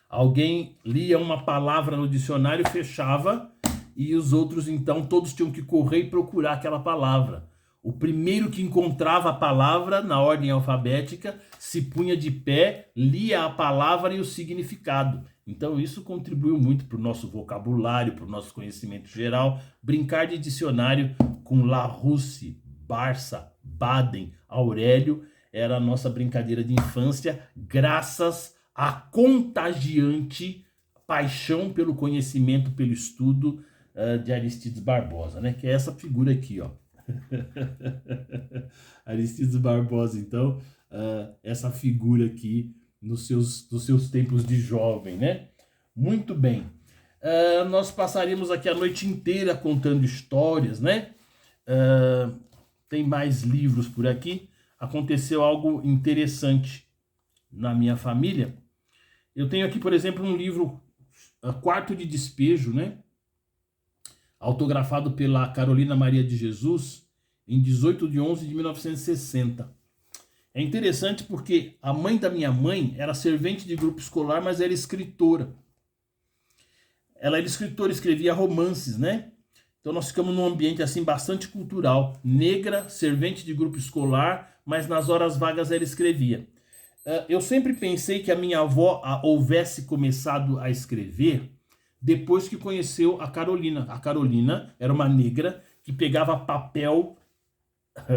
Alguém lia uma palavra no dicionário, fechava, e os outros então todos tinham que correr e procurar aquela palavra. O primeiro que encontrava a palavra na ordem alfabética se punha de pé, lia a palavra e o significado. Então isso contribuiu muito para o nosso vocabulário, para o nosso conhecimento geral. Brincar de dicionário com Larousse, Barça, Baden, Aurélio era a nossa brincadeira de infância, graças à contagiante paixão pelo conhecimento, pelo estudo de Aristides Barbosa, né? Que é essa figura aqui, ó. Aristides Barbosa, então, essa figura aqui nos seus tempos de jovem, né? Muito bem. Nós passaríamos aqui a noite inteira contando histórias, né? Tem mais livros por aqui. Aconteceu algo interessante na minha família. Eu tenho aqui, por exemplo, um livro, Quarto de Despejo, né? Autografado pela Carolina Maria de Jesus, em 18 de 11 de 1960. É interessante porque a mãe da minha mãe era servente de grupo escolar, mas era escritora. Ela era escritora, escrevia romances, né? Então nós ficamos num ambiente assim bastante cultural. Negra, servente de grupo escolar, mas nas horas vagas ela escrevia. Eu sempre pensei que a minha avó houvesse começado a escrever depois que conheceu a Carolina. A Carolina era uma negra que pegava papel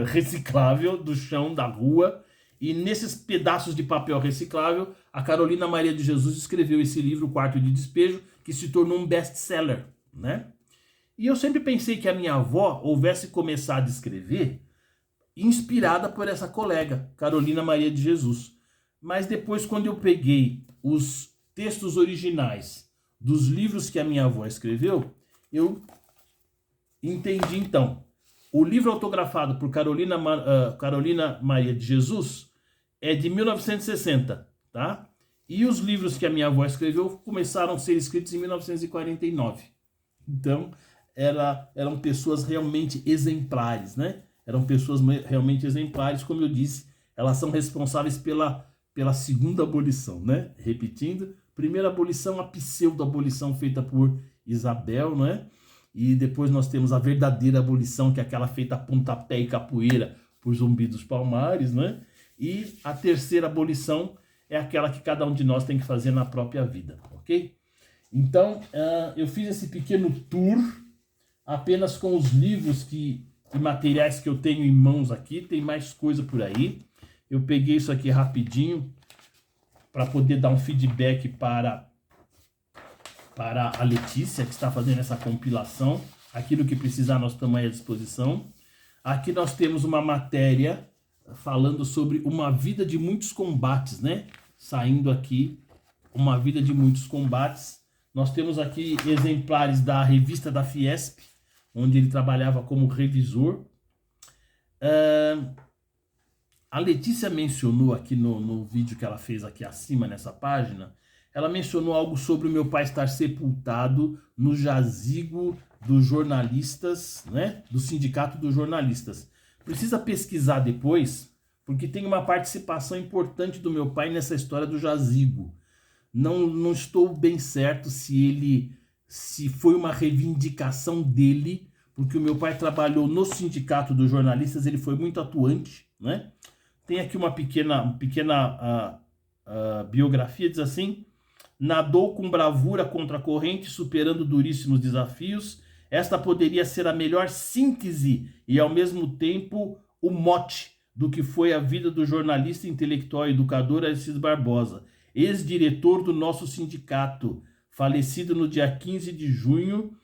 reciclável do chão da rua, e nesses pedaços de papel reciclável, a Carolina Maria de Jesus escreveu esse livro, Quarto de Despejo, que se tornou um best-seller, né? E eu sempre pensei que a minha avó houvesse começado a escrever inspirada por essa colega, Carolina Maria de Jesus. Mas depois, quando eu peguei os textos originais dos livros que a minha avó escreveu, eu entendi então. O livro autografado por Carolina Maria de Jesus é de 1960, tá? E os livros que a minha avó escreveu começaram a ser escritos em 1949. Então, eram pessoas realmente exemplares, né? Eram pessoas realmente exemplares, como eu disse, elas são responsáveis pela segunda abolição, né? Repetindo, primeira abolição, a pseudo-abolição feita por Isabel, né? E depois nós temos a verdadeira abolição, que é aquela feita a pontapé e capoeira por Zumbi dos Palmares, né? E a terceira abolição é aquela que cada um de nós tem que fazer na própria vida, ok? Então, eu fiz esse pequeno tour apenas com os livros e materiais que eu tenho em mãos aqui. Tem mais coisa por aí. Eu peguei isso aqui rapidinho para poder dar um feedback para a Letícia, que está fazendo essa compilação. Aquilo que precisar, nós estamos aí à disposição. Aqui nós temos uma matéria falando sobre uma vida de muitos combates, né? Saindo aqui, uma vida de muitos combates. Nós temos aqui exemplares da revista da Fiesp, onde ele trabalhava como revisor. A Letícia mencionou aqui no vídeo que ela fez aqui acima, nessa página, ela mencionou algo sobre o meu pai estar sepultado no jazigo dos jornalistas, né? Do Sindicato dos Jornalistas. Precisa pesquisar depois, porque tem uma participação importante do meu pai nessa história do jazigo. Não estou bem certo se foi uma reivindicação dele, porque o meu pai trabalhou no Sindicato dos Jornalistas, ele foi muito atuante, né? Tem aqui uma pequena biografia, diz assim: nadou com bravura contra a corrente, superando duríssimos desafios. Esta poderia ser a melhor síntese e, ao mesmo tempo, o mote do que foi a vida do jornalista, intelectual e educador Aristides Barbosa, ex-diretor do nosso sindicato, falecido no dia 15 de junho,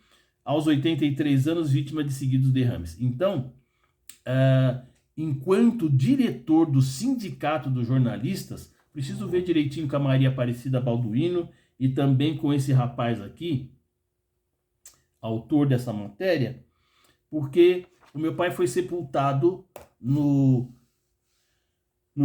aos 83 anos, vítima de seguidos derrames. Então, enquanto diretor do Sindicato dos Jornalistas, preciso ver direitinho com a Maria Aparecida Balduino e também com esse rapaz aqui, autor dessa matéria, porque o meu pai foi sepultado no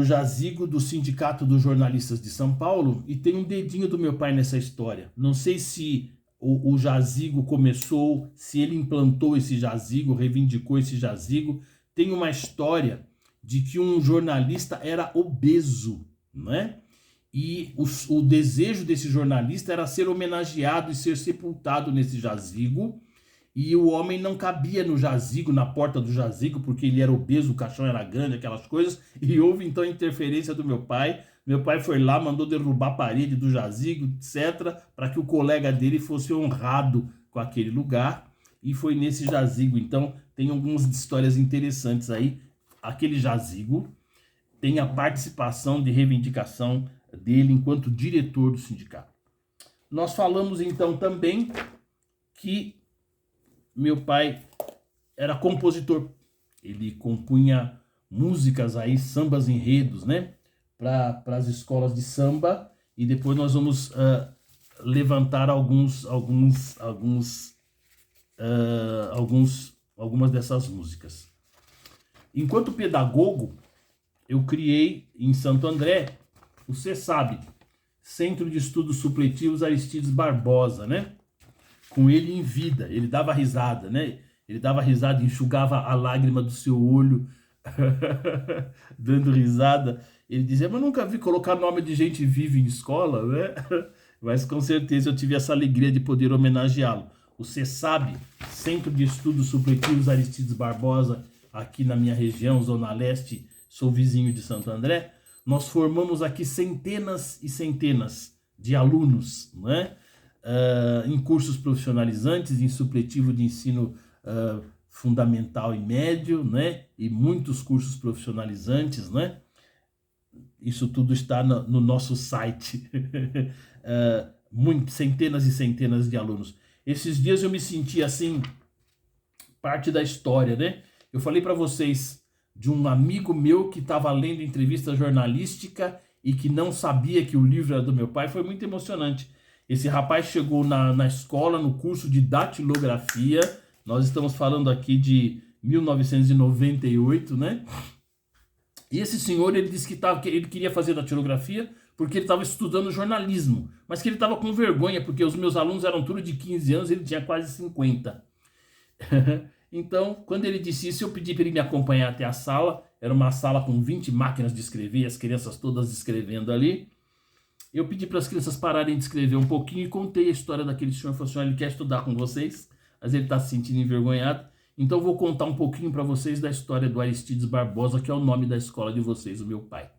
jazigo do Sindicato dos Jornalistas de São Paulo, e tem um dedinho do meu pai nessa história. Não sei se o jazigo começou, se ele implantou esse jazigo, reivindicou esse jazigo. Tem uma história de que um jornalista era obeso, né? E o desejo desse jornalista era ser homenageado e ser sepultado nesse jazigo, e o homem não cabia no jazigo, na porta do jazigo, porque ele era obeso, o caixão era grande, aquelas coisas, e houve então a interferência do meu pai. Meu pai foi lá, mandou derrubar a parede do jazigo, etc., para que o colega dele fosse honrado com aquele lugar, e foi nesse jazigo. Então, tem algumas histórias interessantes aí. Aquele jazigo tem a participação de reivindicação dele enquanto diretor do sindicato. Nós falamos então também que meu pai era compositor. Ele compunha músicas aí, sambas enredos, né? Para as escolas de samba, e depois nós vamos levantar algumas dessas músicas. Enquanto pedagogo, eu criei em Santo André o CESAB, Centro de Estudos Supletivos Aristides Barbosa, né? Com ele em vida, ele dava risada, né? Ele dava risada, enxugava a lágrima do seu olho, dando risada. Ele dizia, mas nunca vi colocar nome de gente viva em escola, né? Mas com certeza eu tive essa alegria de poder homenageá-lo. Você sabe, Centro de Estudos Supletivos Aristides Barbosa, aqui na minha região, Zona Leste, sou vizinho de Santo André, nós formamos aqui centenas e centenas de alunos, né? Em cursos profissionalizantes, em supletivo de ensino fundamental e médio, né? E muitos cursos profissionalizantes, né? Isso tudo está no nosso site. Centenas e centenas de alunos. Esses dias eu me senti assim, parte da história, né? Eu falei para vocês de um amigo meu que estava lendo entrevista jornalística e que não sabia que o livro era do meu pai. Foi muito emocionante. Esse rapaz chegou na escola, no curso de datilografia. Nós estamos falando aqui de 1998, né? E esse senhor, ele disse que ele queria fazer datilografia porque ele estava estudando jornalismo, mas que ele estava com vergonha, porque os meus alunos eram tudo de 15 anos, ele tinha quase 50. Então, quando ele disse isso, eu pedi para ele me acompanhar até a sala. Era uma sala com 20 máquinas de escrever, as crianças todas escrevendo ali. Eu pedi para as crianças pararem de escrever um pouquinho e contei a história daquele senhor. Falei assim, ele quer estudar com vocês, mas ele está se sentindo envergonhado. Então vou contar um pouquinho para vocês da história do Aristides Barbosa, que é o nome da escola de vocês, o meu pai.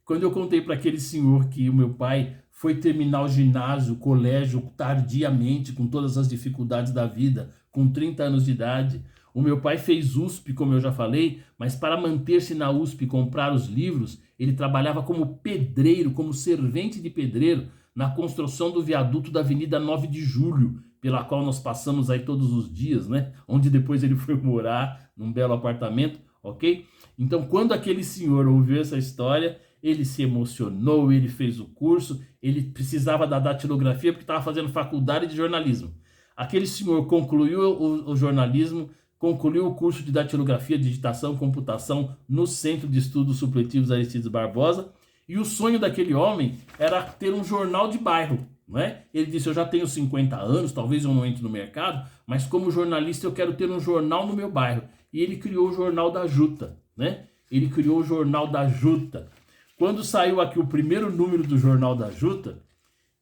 Quando eu contei para aquele senhor que o meu pai foi terminar o ginásio, o colégio, tardiamente, com todas as dificuldades da vida, com 30 anos de idade. O meu pai fez USP, como eu já falei, mas para manter-se na USP e comprar os livros, ele trabalhava como pedreiro, como servente de pedreiro, na construção do viaduto da Avenida 9 de Julho, pela qual nós passamos aí todos os dias, né? Onde depois ele foi morar num belo apartamento, ok? Então, quando aquele senhor ouviu essa história, ele se emocionou, ele fez o curso, ele precisava da datilografia porque estava fazendo faculdade de jornalismo. Aquele senhor concluiu o jornalismo, concluiu o curso de datilografia, digitação e computação no Centro de Estudos Supletivos Aristides Barbosa, e o sonho daquele homem era ter um jornal de bairro, né? Ele disse, eu já tenho 50 anos, talvez eu não entre no mercado, mas como jornalista eu quero ter um jornal no meu bairro. E ele criou o Jornal da Juta, né? Ele criou o Jornal da Juta. Quando saiu aqui o primeiro número do Jornal da Juta,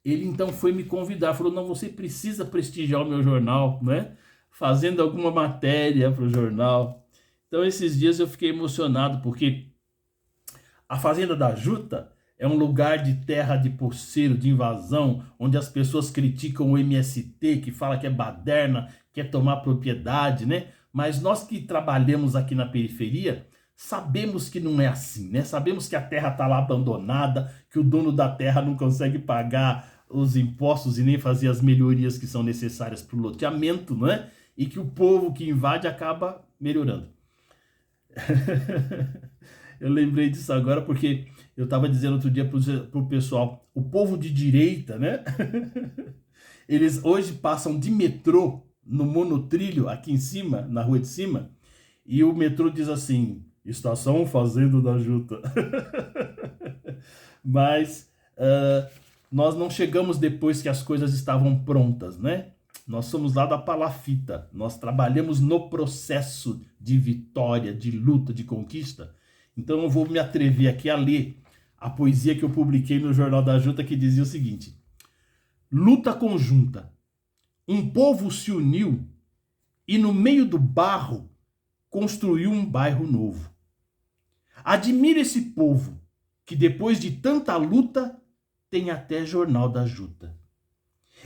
ele então foi me convidar, falou, não, você precisa prestigiar o meu jornal, né? Fazendo alguma matéria para o jornal. Então esses dias eu fiquei emocionado, porque a Fazenda da Juta é um lugar de terra de poceiro, de invasão, onde as pessoas criticam o MST, que fala que é baderna, quer tomar propriedade, né? Mas nós que trabalhamos aqui na periferia, sabemos que não é assim, né? Sabemos que a terra está lá abandonada, que o dono da terra não consegue pagar os impostos e nem fazer as melhorias que são necessárias para o loteamento, né? E que o povo que invade acaba melhorando. Eu lembrei disso agora porque eu estava dizendo outro dia para o pessoal, o povo de direita, né? Eles hoje passam de metrô no monotrilho aqui em cima, na rua de cima, e o metrô diz assim, Estação Fazenda da Juta. Mas nós não chegamos depois que as coisas estavam prontas, né? Nós somos lá da palafita, nós trabalhamos no processo de vitória, de luta, de conquista. Então eu vou me atrever aqui a ler a poesia que eu publiquei no Jornal da Juta, que dizia o seguinte: luta conjunta. Um povo se uniu e no meio do barro construiu um bairro novo. Admira esse povo que depois de tanta luta tem até Jornal da Juta.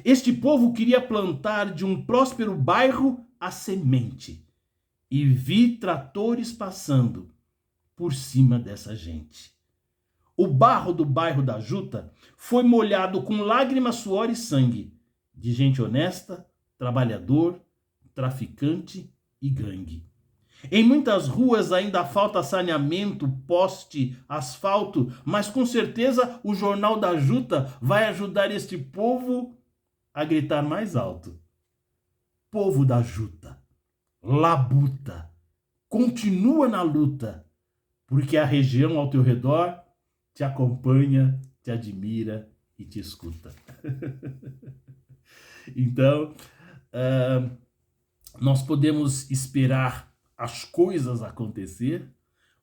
Este povo queria plantar de um próspero bairro a semente e vi tratores passando por cima dessa gente. O barro do bairro da Juta foi molhado com lágrimas, suor e sangue de gente honesta, trabalhador, traficante e gangue. Em muitas ruas ainda falta saneamento, poste, asfalto, mas com certeza o Jornal da Juta vai ajudar este povo a gritar mais alto. Povo da Juta, labuta, continua na luta, porque a região ao teu redor te acompanha, te admira e te escuta. Então, nós podemos esperar as coisas acontecer,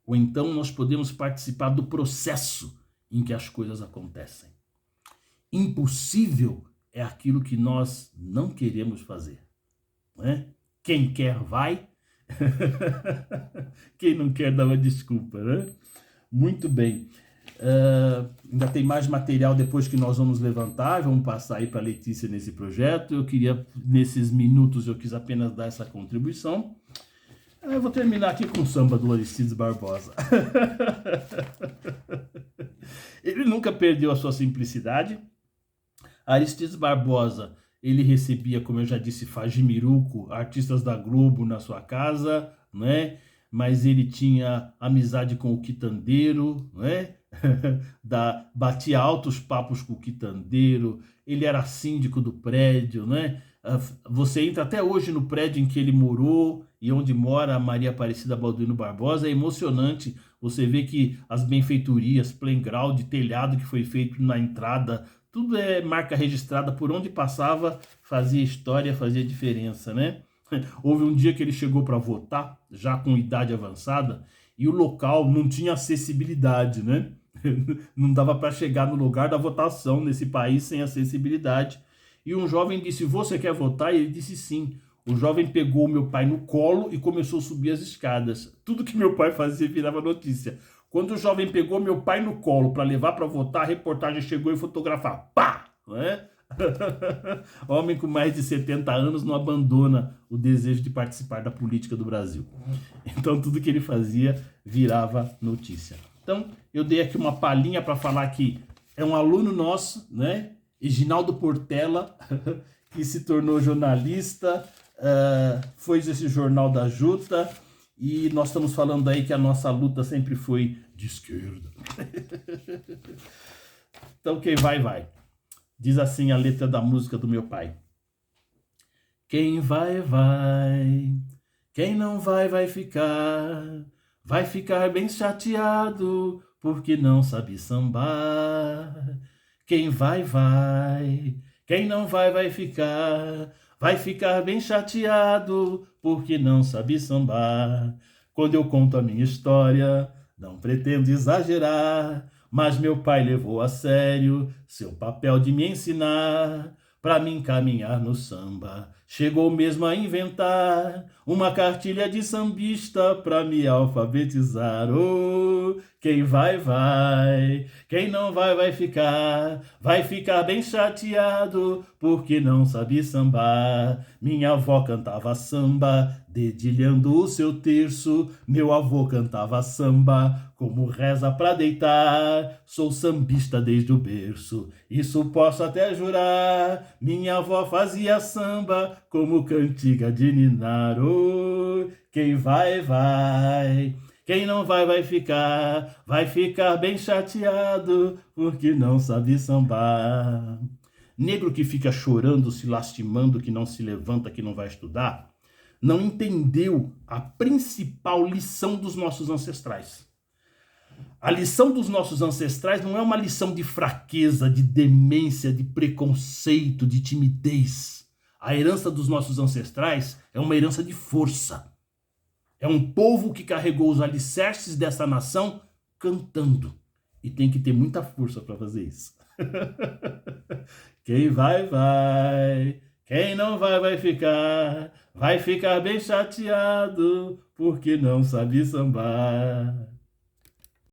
ou então nós podemos participar do processo em que as coisas acontecem. Impossível é aquilo que nós não queremos fazer, não é? Quem quer vai, quem não quer dá uma desculpa, né? Muito bem. Ainda tem mais material depois que nós vamos levantar, vamos passar aí para a Letícia nesse projeto. Eu queria, nesses minutos, eu quis apenas dar essa contribuição. Eu vou terminar aqui com o samba do Aristides Barbosa. Ele nunca perdeu a sua simplicidade. Aristides Barbosa, ele recebia, como eu já disse, Fajimiruco, artistas da Globo na sua casa, né? Mas ele tinha amizade com o quitandeiro, né? Batia altos papos com o quitandeiro, ele era síndico do prédio, né? Você entra até hoje no prédio em que ele morou e onde mora a Maria Aparecida Balduino Barbosa, é emocionante. Você vê que as benfeitorias, playground, telhado que foi feito na entrada, tudo é marca registrada, por onde passava, fazia história, fazia diferença, né? Houve um dia que ele chegou para votar, já com idade avançada, e o local não tinha acessibilidade, né? Não dava para chegar no lugar da votação nesse país sem acessibilidade. E um jovem disse, você quer votar? E ele disse sim. O jovem pegou o meu pai no colo e começou a subir as escadas. Tudo que meu pai fazia virava notícia. Quando o jovem pegou meu pai no colo para levar para votar, a reportagem chegou e fotografar. Pá! Não é? Homem com mais de 70 anos não abandona o desejo de participar da política do Brasil. Então tudo que ele fazia virava notícia. Então eu dei aqui uma palhinha para falar que é um aluno nosso, né? Eginaldo Portela, que se tornou jornalista, fez esse Jornal da Juta, e nós estamos falando aí que a nossa luta sempre foi de esquerda. Então quem vai, vai. Diz assim a letra da música do meu pai. Quem vai, vai. Quem não vai, vai ficar. Vai ficar bem chateado, porque não sabe sambar. Quem vai, vai. Quem não vai, vai ficar. Vai ficar bem chateado, porque não sabe sambar. Quando eu conto a minha história, não pretendo exagerar, mas meu pai levou a sério seu papel de me ensinar para me encaminhar no samba. Chegou mesmo a inventar uma cartilha de sambista para me alfabetizar. Oh, quem vai, vai. Quem não vai, vai ficar. Vai ficar bem chateado, porque não sabe sambar. Minha avó cantava samba, dedilhando o seu terço. Meu avô cantava samba, como reza pra deitar. Sou sambista desde o berço, isso posso até jurar. Minha avó fazia samba, como cantiga de ninar. Oh, quem vai, vai. Quem não vai, vai ficar bem chateado, porque não sabe sambar. Negro que fica chorando, se lastimando, que não se levanta, que não vai estudar, não entendeu a principal lição dos nossos ancestrais. A lição dos nossos ancestrais não é uma lição de fraqueza, de demência, de preconceito, de timidez. A herança dos nossos ancestrais é uma herança de força. É um povo que carregou os alicerces dessa nação cantando. E tem que ter muita força para fazer isso. Quem vai, vai. Quem não vai, vai ficar. Vai ficar bem chateado, porque não sabe sambar.